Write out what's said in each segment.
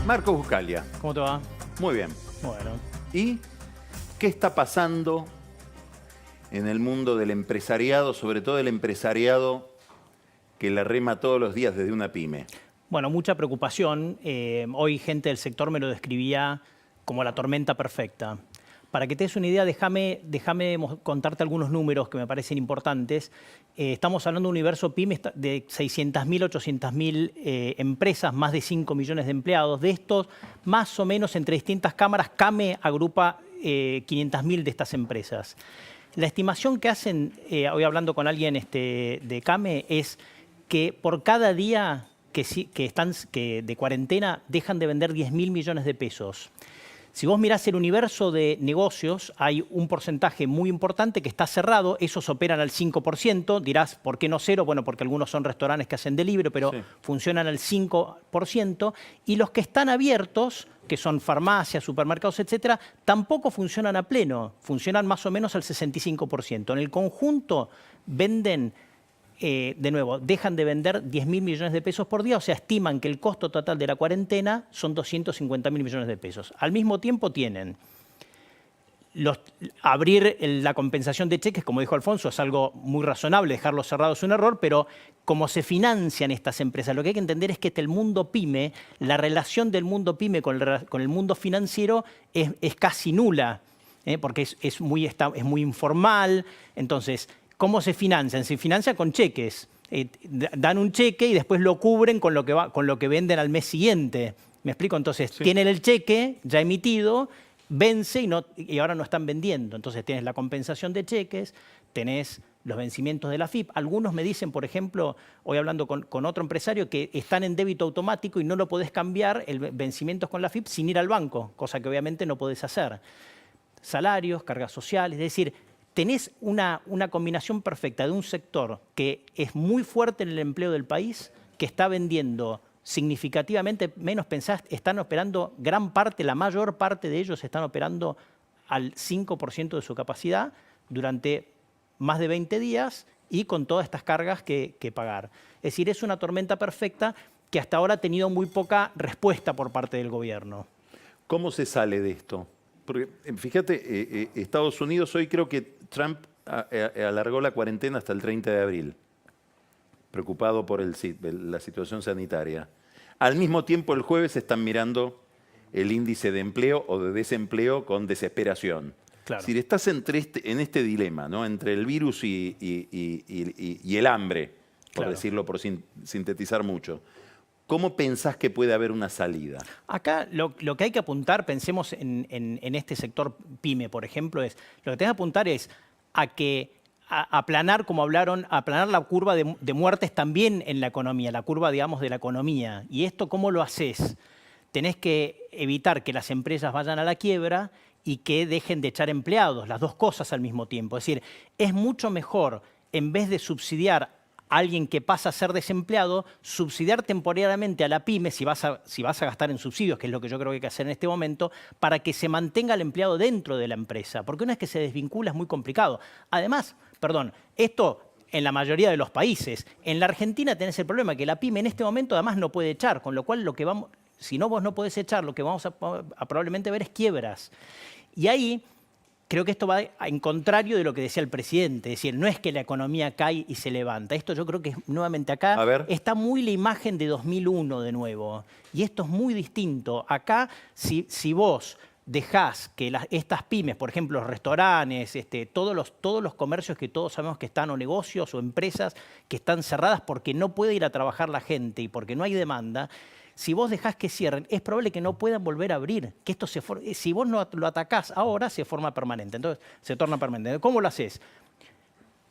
Marcos Buscalia. ¿Cómo te va? Muy bien. Bueno. ¿Y qué está pasando en el mundo del empresariado, sobre todo el empresariado que la rema todos los días desde una pyme? Bueno, mucha preocupación. Hoy gente del sector me lo describía como la tormenta perfecta. Para que te des una idea, déjame contarte algunos números que me parecen importantes. Estamos hablando de un universo pyme de 600.000, 800.000 empresas, más de 5 millones de empleados. De estos, más o menos entre distintas cámaras, CAME agrupa 500.000 de estas empresas. La estimación que hacen, hoy hablando con alguien de CAME, es que por cada día que de cuarentena dejan de vender 10.000 millones de pesos. Si vos mirás el universo de negocios, hay un porcentaje muy importante que está cerrado, esos operan al 5%, dirás, ¿por qué no cero? Bueno, porque algunos son restaurantes que hacen delivery, pero sí, funcionan al 5%, y los que están abiertos, que son farmacias, supermercados, etcétera, tampoco funcionan a pleno, funcionan más o menos al 65%. En el conjunto venden, de nuevo, dejan de vender 10.000 millones de pesos por día, o sea, estiman que el costo total de la cuarentena son 250.000 millones de pesos. Al mismo tiempo tienen abrir la compensación de cheques, como dijo Alfonso, es algo muy razonable, dejarlos cerrados es un error, pero como se financian estas empresas, lo que hay que entender es que el mundo pyme, la relación del mundo pyme con el mundo financiero es casi nula, porque es muy informal. Entonces, ¿cómo se financian? Se financian con cheques. Dan un cheque y después lo cubren con lo que venden al mes siguiente. ¿Me explico? Entonces, sí, tienen el cheque ya emitido, vence y ahora no están vendiendo. Entonces, tienes la compensación de cheques, tenés los vencimientos de la AFIP. Algunos me dicen, por ejemplo, hoy hablando con otro empresario, que están en débito automático y no lo podés cambiar el vencimientos con la AFIP sin ir al banco, cosa que obviamente no podés hacer. Salarios, cargas sociales, es decir, tenés una combinación perfecta de un sector que es muy fuerte en el empleo del país, que está vendiendo significativamente menos, pensás, están operando gran parte, la mayor parte de ellos están operando al 5% de su capacidad durante más de 20 días y con todas estas cargas que pagar. Es decir, es una tormenta perfecta que hasta ahora ha tenido muy poca respuesta por parte del gobierno. ¿Cómo se sale de esto? Porque fíjate, Estados Unidos hoy creo que Trump alargó la cuarentena hasta el 30 de abril, preocupado por la situación sanitaria. Al mismo tiempo, el jueves están mirando el índice de empleo o de desempleo con desesperación. Claro. Es decir, estás en este dilema, ¿no? Entre el virus y el hambre, por decirlo, por sintetizar mucho. ¿Cómo pensás que puede haber una salida? Acá lo que hay que apuntar, pensemos en este sector pyme, por ejemplo, lo que tenés que apuntar es a aplanar, como hablaron, aplanar la curva de muertes también en la economía, la curva, digamos, de la economía. ¿Y esto cómo lo haces? Tenés que evitar que las empresas vayan a la quiebra y que dejen de echar empleados, las dos cosas al mismo tiempo. Es decir, es mucho mejor, en vez de subsidiar alguien que pasa a ser desempleado, subsidiar temporariamente a la pyme, si vas a gastar en subsidios, que es lo que yo creo que hay que hacer en este momento, para que se mantenga el empleado dentro de la empresa. Porque una vez que se desvincula es muy complicado. Además, esto en la mayoría de los países. En la Argentina tenés el problema que la pyme en este momento además no puede echar, con lo cual si no vos no podés echar, lo que vamos a probablemente ver es quiebras. Y ahí creo que esto va en contrario de lo que decía el presidente. Es decir, no es que la economía cae y se levanta. Esto yo creo que nuevamente acá está muy la imagen de 2001 de nuevo. Y esto es muy distinto. Acá, si vos dejás que estas pymes, por ejemplo, los restaurantes, todos los comercios que todos sabemos que están, o negocios o empresas que están cerradas porque no puede ir a trabajar la gente y porque no hay demanda, si vos dejás que cierren, es probable que no puedan volver a abrir. Que esto si vos no lo atacás ahora, se forma permanente. Entonces, se torna permanente. ¿Cómo lo haces?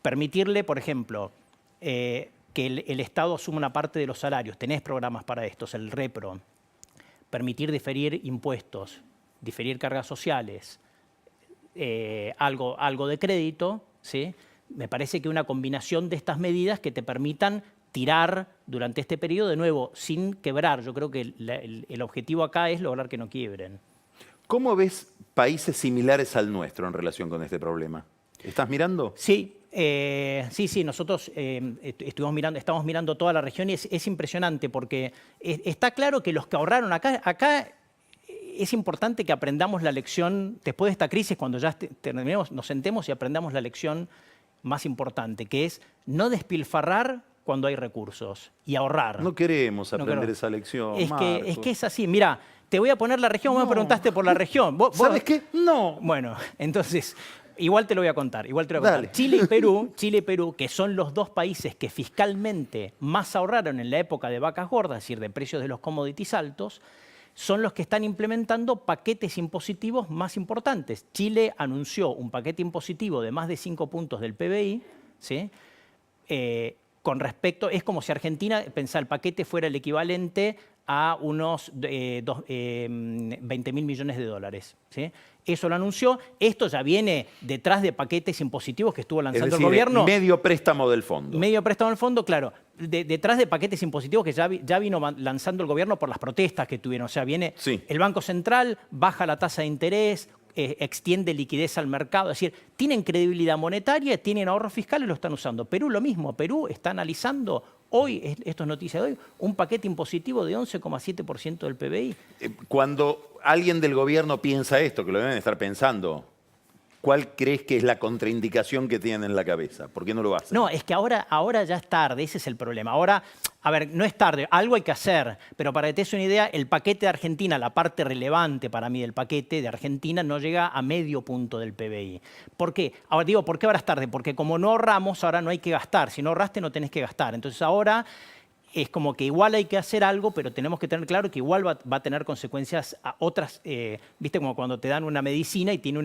Permitirle, por ejemplo, que el Estado asuma una parte de los salarios. Tenés programas para estos, el REPRO. Permitir diferir impuestos, diferir cargas sociales, algo de crédito, ¿sí? Me parece que una combinación de estas medidas que te permitan tirar durante este periodo, de nuevo, sin quebrar. Yo creo que el objetivo acá es lograr que no quiebren. ¿Cómo ves países similares al nuestro en relación con este problema? ¿Estás mirando? Sí, Sí, nosotros estamos mirando toda la región y es impresionante porque está claro que los que ahorraron acá es importante que aprendamos la lección después de esta crisis, cuando ya terminemos, nos sentemos y aprendamos la lección más importante, que es no despilfarrar cuando hay recursos y ahorrar. No queremos aprender esa lección, Es Marcos. que es así. Mira, te voy a poner la región, vos me preguntaste por la región. ¿Sabes qué? No. Bueno, entonces, igual te lo voy a contar. Dale. Chile y Perú, que son los dos países que fiscalmente más ahorraron en la época de vacas gordas, es decir, de precios de los commodities altos, son los que están implementando paquetes impositivos más importantes. Chile anunció un paquete impositivo de más de 5 puntos del PBI, ¿sí? Con respecto, es como si Argentina, pensá, el paquete fuera el equivalente a unos 20.000 millones de dólares. ¿Sí? Eso lo anunció. Esto ya viene detrás de paquetes impositivos que estuvo lanzando el gobierno. Medio préstamo del fondo. Medio préstamo del fondo, claro. Detrás de paquetes impositivos que ya vino lanzando el gobierno por las protestas que tuvieron. O sea, viene el Banco Central, baja la tasa de interés, extiende liquidez al mercado. Es decir, tienen credibilidad monetaria, tienen ahorros fiscales, lo están usando. Perú lo mismo. Perú está analizando hoy, esto es noticia de hoy, un paquete impositivo de 11,7% del PBI. Cuando alguien del gobierno piensa esto, que lo deben estar pensando, ¿cuál crees que es la contraindicación que tienen en la cabeza? ¿Por qué no lo hacen? No, es que ahora ya es tarde, ese es el problema. Ahora, a ver, no es tarde, algo hay que hacer, pero para que te des una idea, el paquete de Argentina, la parte relevante para mí del paquete de Argentina no llega a medio punto del PBI. ¿Por qué? Ahora digo, ¿por qué ahora es tarde? Porque como no ahorramos, ahora no hay que gastar. Si no ahorraste, no tenés que gastar. Entonces ahora es como que igual hay que hacer algo, pero tenemos que tener claro que igual va a tener consecuencias a otras. ¿Viste? Como cuando te dan una medicina y tiene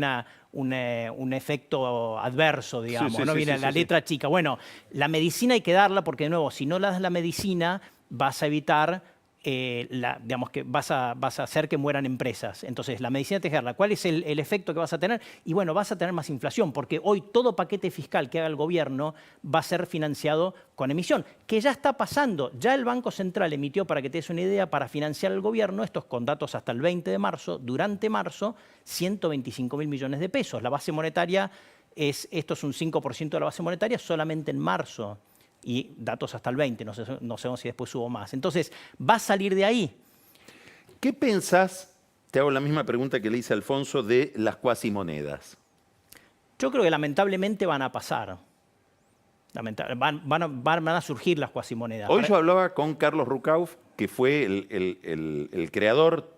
un efecto adverso, digamos. Sí, ¿no? sí, Viene sí, la letra chica. Bueno, la medicina hay que darla porque, de nuevo, si no le das la medicina, vas a evitar, digamos que vas a hacer que mueran empresas. Entonces, la medicina tienes que darla. ¿Cuál es el efecto que vas a tener? Y bueno, vas a tener más inflación, porque hoy todo paquete fiscal que haga el gobierno va a ser financiado con emisión, que ya está pasando. Ya el Banco Central emitió, para que te des una idea, para financiar al gobierno, estos con datos hasta el 20 de marzo, durante marzo, 125.000 millones de pesos. La base monetaria esto es un 5% de la base monetaria solamente en marzo. Y datos hasta el 20, no sabemos si después hubo más. Entonces, va a salir de ahí. ¿Qué pensás, te hago la misma pregunta que le hice a Alfonso, de las cuasimonedas? Yo creo que lamentablemente van a pasar. Van a surgir las cuasimonedas. Hoy yo hablaba con Carlos Rucauf, que fue el creador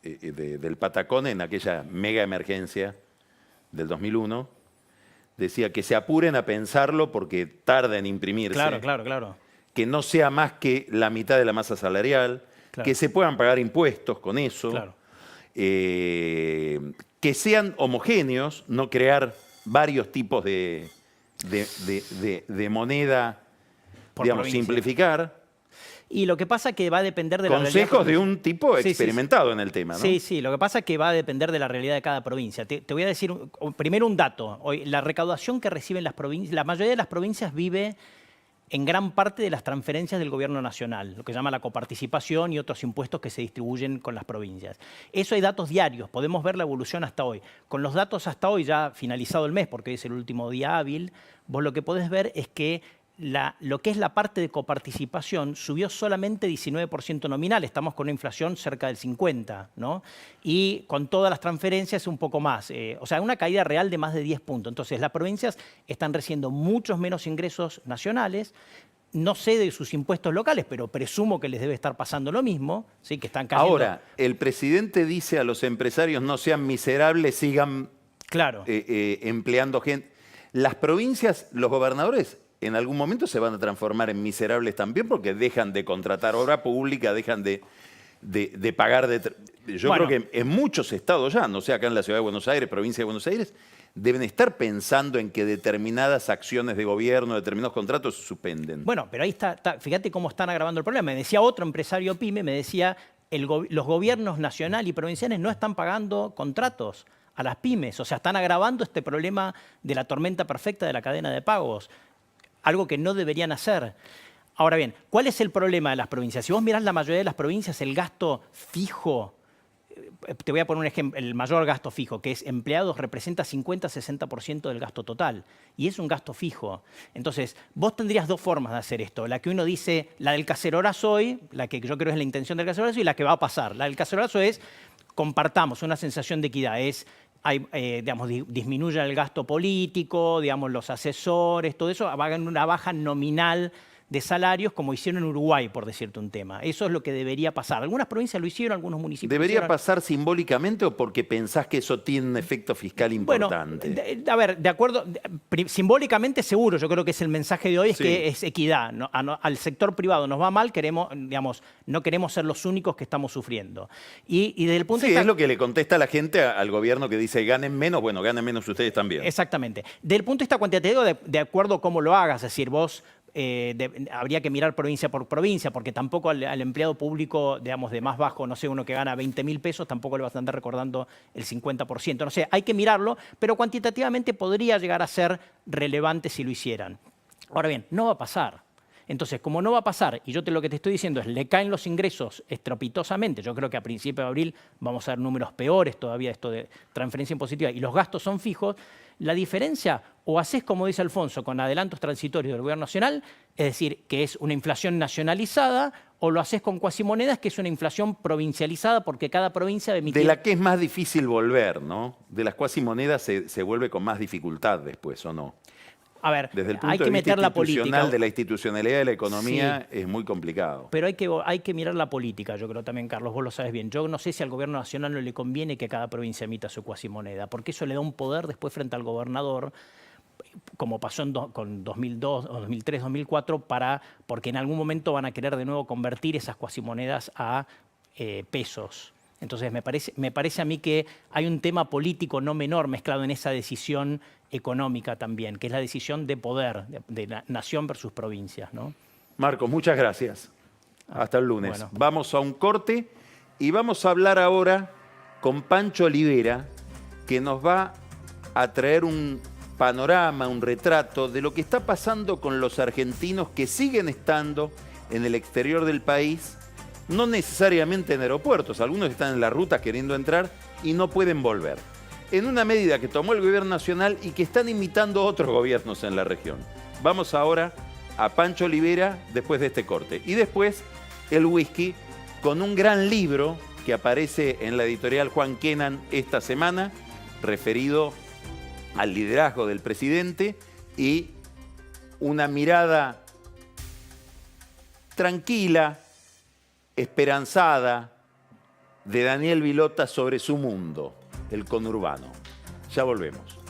del Patacón en aquella mega emergencia del 2001. Decía que se apuren a pensarlo porque tarda en imprimirse. Claro. Que no sea más que la mitad de la masa salarial. Claro. Que se puedan pagar impuestos con eso. Claro. Que sean homogéneos, no crear varios tipos de moneda, digamos, simplificar. Y lo que pasa es que va a depender de la realidad. Consejos de un tipo experimentado en el tema, ¿no? Sí, lo que pasa es que va a depender de la realidad de cada provincia. Te voy a decir primero un dato. Hoy, la recaudación que reciben las provincias, la mayoría de las provincias vive en gran parte de las transferencias del gobierno nacional, lo que se llama la coparticipación y otros impuestos que se distribuyen con las provincias. Eso hay datos diarios, podemos ver la evolución hasta hoy. Con los datos hasta hoy, ya finalizado el mes, porque hoy es el último día hábil, vos lo que podés ver es que lo que es la parte de coparticipación subió solamente 19% nominal, estamos con una inflación cerca del 50%, ¿no? Y con todas las transferencias un poco más, o sea, una caída real de más de 10 puntos. Entonces, las provincias están recibiendo muchos menos ingresos nacionales. No sé de sus impuestos locales, pero presumo que les debe estar pasando lo mismo, ¿sí? Que están cayendo. Ahora, el presidente dice a los empresarios no sean miserables, sigan empleando gente. Las provincias, los gobernadores, en algún momento se van a transformar en miserables también porque dejan de contratar obra pública, dejan de pagar. Yo creo que en muchos estados ya, no sé, acá en la Ciudad de Buenos Aires, provincia de Buenos Aires, deben estar pensando en que determinadas acciones de gobierno, determinados contratos se suspenden. Bueno, pero ahí está, fíjate cómo están agravando el problema. Me decía otro empresario pyme, me decía, los gobiernos nacional y provinciales no están pagando contratos a las pymes, o sea, están agravando este problema de la tormenta perfecta de la cadena de pagos. Algo que no deberían hacer. Ahora bien, ¿cuál es el problema de las provincias? Si vos mirás la mayoría de las provincias, el gasto fijo te voy a poner un ejemplo, el mayor gasto fijo, que es empleados, representa 50-60% del gasto total. Y es un gasto fijo. Entonces, vos tendrías dos formas de hacer esto. La que uno dice, la del cacerolazo hoy, la que yo creo es la intención del cacerolazo y la que va a pasar. La del cacerolazo es, compartamos una sensación de equidad, es digamos, disminuya el gasto político, digamos, los asesores, todo eso, hagan una baja nominal de salarios como hicieron en Uruguay, por decirte un tema. Eso es lo que debería pasar. Algunas provincias lo hicieron, algunos municipios ¿Debería lo hicieron. pasar simbólicamente o porque pensás que eso tiene un efecto fiscal importante? Bueno, a ver, de acuerdo, simbólicamente seguro, yo creo que es el mensaje de hoy, es Sí. que es equidad. Al sector privado nos va mal, digamos, no queremos ser los únicos que estamos sufriendo. Y desde el punto de Sí, vista... es lo que le contesta la gente al gobierno que dice ganen menos, bueno, ganen menos ustedes también. Exactamente. Desde el punto de vista cuantitativo, de acuerdo a cómo lo hagas, es decir, vos habría que mirar provincia por provincia, porque tampoco al empleado público, digamos, de más bajo, no sé, uno que gana 20.000 pesos, tampoco le vas a andar recordando el 50%. No sé, hay que mirarlo, pero cuantitativamente podría llegar a ser relevante si lo hicieran. Ahora bien, no va a pasar. Entonces, como no va a pasar, y yo lo que te estoy diciendo es, le caen los ingresos estrepitosamente, yo creo que a principios de abril vamos a ver números peores todavía, esto de transferencia impositiva, y los gastos son fijos, la diferencia, o haces como dice Alfonso, con adelantos transitorios del gobierno nacional, es decir, que es una inflación nacionalizada, o lo haces con cuasimonedas, que es una inflación provincializada, porque cada provincia va a emitir... De la que es más difícil volver, ¿no? De las cuasimonedas se vuelve con más dificultad después, ¿o no? A ver, Desde el hay punto que de vista meter la institucional, política. de la institucionalidad de la economía, es muy complicado. Pero hay que mirar la política, yo creo también, Carlos, vos lo sabes bien. Yo no sé si al gobierno nacional no le conviene que cada provincia emita su cuasimoneda, porque eso le da un poder después frente al gobernador, como pasó con 2002, 2003, 2004, porque en algún momento van a querer de nuevo convertir esas cuasimonedas a pesos. Entonces, me parece a mí que hay un tema político no menor mezclado en esa decisión económica también, que es la decisión de poder, de la nación versus provincias, ¿no? Marcos, muchas gracias. Hasta el lunes. Bueno. Vamos a un corte y vamos a hablar ahora con Pancho Olivera, que nos va a traer un panorama, un retrato de lo que está pasando con los argentinos que siguen estando en el exterior del país, no necesariamente en aeropuertos, algunos están en la ruta queriendo entrar y no pueden volver. En una medida que tomó el gobierno nacional y que están imitando otros gobiernos en la región. Vamos ahora a Pancho Olivera después de este corte. Y después el whisky con un gran libro que aparece en la editorial Juan Kenan esta semana, referido al liderazgo del presidente y una mirada tranquila, esperanzada de Daniel Vilota sobre su mundo, el conurbano. Ya volvemos.